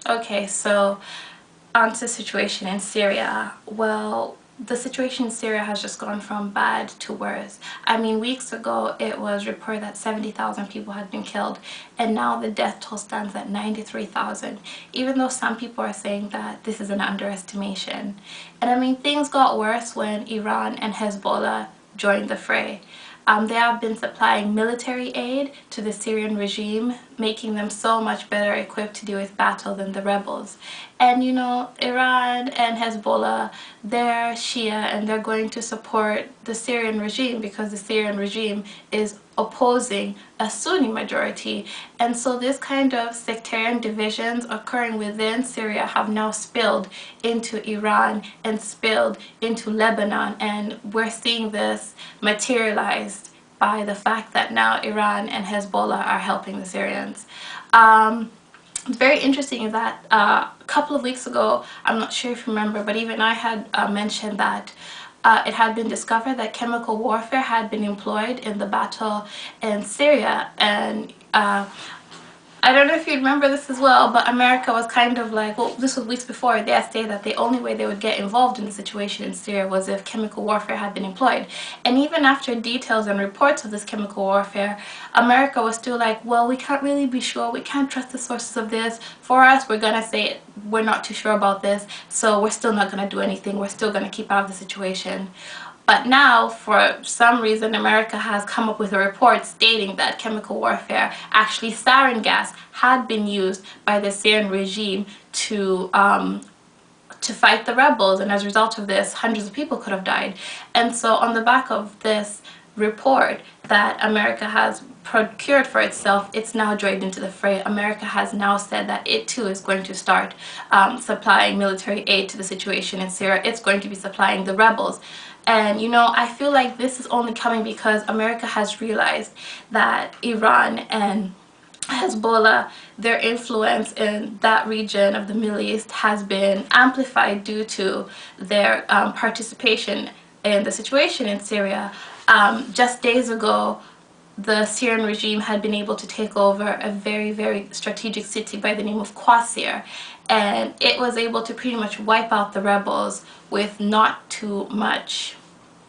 Okay, so onto the situation in Syria. Well, the situation in Syria has just gone from bad to worse. I mean, weeks ago it was reported that 70,000 people had been killed, and now the death toll stands at 93,000, even though some people are saying that this is an underestimation. And I mean, things got worse when Iran and Hezbollah joined the fray. They have been supplying military aid to the Syrian regime, making them so much better equipped to deal with battle than the rebels. And you know, Iran and Hezbollah, they're Shia and they're going to support the Syrian regime because the Syrian regime is opposing a Sunni majority. And so this kind of sectarian divisions occurring within Syria have now spilled into Iran and spilled into Lebanon, and we're seeing this materialized by the fact that now Iran and Hezbollah are helping the Syrians. It's very interesting that a couple of weeks ago, I'm not sure if you remember, but even I had mentioned that it had been discovered that chemical warfare had been employed in the battle in Syria. And I don't know if you remember this as well, but America was kind of like, well, this was weeks before, they had stated that the only way they would get involved in the situation in Syria was if chemical warfare had been employed. And even after details and reports of this chemical warfare, America was still like, well, we can't really be sure, we can't trust the sources of this. For us, we're gonna say we're not too sure about this, so we're still not gonna do anything, we're still gonna keep out of the situation. But now, for some reason, America has come up with a report stating that chemical warfare, actually sarin gas, had been used by the Syrian regime to fight the rebels, and as a result of this, hundreds of people could have died. And so on the back of this report that America has procured for itself, it's now joined into the fray. America has now said that it too is going to start supplying military aid to the situation in Syria. It's going to be supplying the rebels. And you know, I feel like this is only coming because America has realized that Iran and Hezbollah, their influence in that region of the Middle East has been amplified due to their participation in the situation in Syria. Just days ago, the Syrian regime had been able to take over a very, very strategic city by the name of Qasir, and it was able to pretty much wipe out the rebels with not too much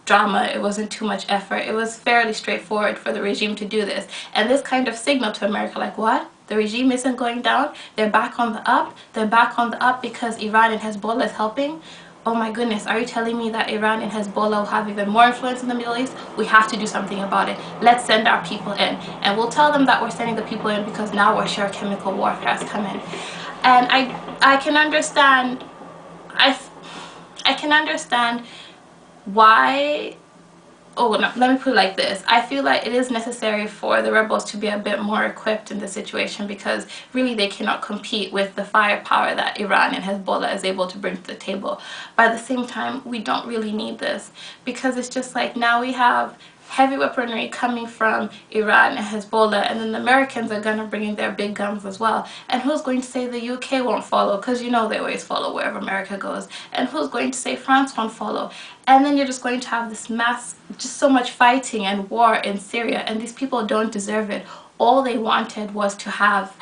drama. It wasn't too much effort. It was fairly straightforward for the regime to do this. And this kind of signal to America, like, what? The regime isn't going down? They're back on the up? They're back on the up because Iran and Hezbollah is helping? Oh my goodness, are you telling me that Iran and Hezbollah will have even more influence in the Middle East? We have to do something about it. Let's send our people in. And we'll tell them that we're sending the people in because now we're sure chemical warfare has come in. And I can understand, I can understand why. Oh no, let me put it like this. I feel like it is necessary for the rebels to be a bit more equipped in this situation because really they cannot compete with the firepower that Iran and Hezbollah is able to bring to the table. But at the same time, we don't really need this because it's just like now we have heavy weaponry coming from Iran and Hezbollah, and then the Americans are gonna bring in their big guns as well. And who's going to say the UK won't follow? Because you know they always follow wherever America goes. And who's going to say France won't follow? And then you're just going to have this mass, just so much fighting and war in Syria, and these people don't deserve it. All they wanted was to have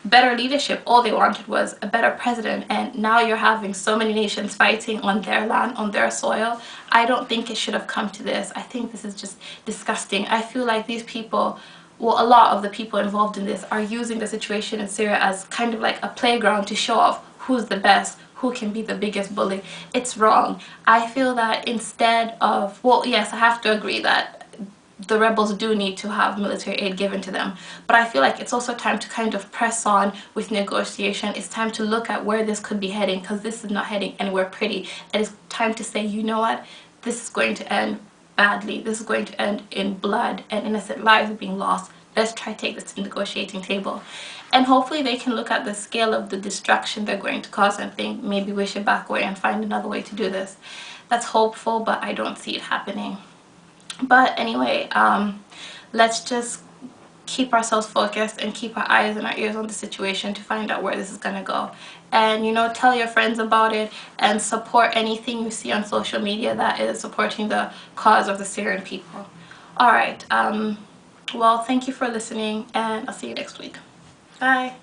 better leadership. All they wanted was a better president, and now you're having so many nations fighting on their land, on their soil. I don't think it should have come to this. I think this is just disgusting. I feel like these people, well, a lot of the people involved in this are using the situation in Syria as kind of like a playground to show off who's the best, who can be the biggest bully. It's wrong. I feel that instead of, well, yes, I have to agree that the rebels do need to have military aid given to them, but I feel like it's also time to kind of press on with negotiation. It's time to look at where this could be heading, because this is not heading anywhere pretty. And it's time to say, you know what, this is going to end badly. This is going to end in blood and innocent lives being lost. Let's try to take this to the negotiating table, and hopefully they can look at the scale of the destruction they're going to cause and think maybe we should back away and find another way to do this. That's hopeful, but I don't see it happening. But anyway, let's just keep ourselves focused and keep our eyes and our ears on the situation to find out where this is gonna go. And you know, tell your friends about it and support anything you see on social media that is supporting the cause of the Syrian people. Alright, well, thank you for listening, and I'll see you next week. Bye.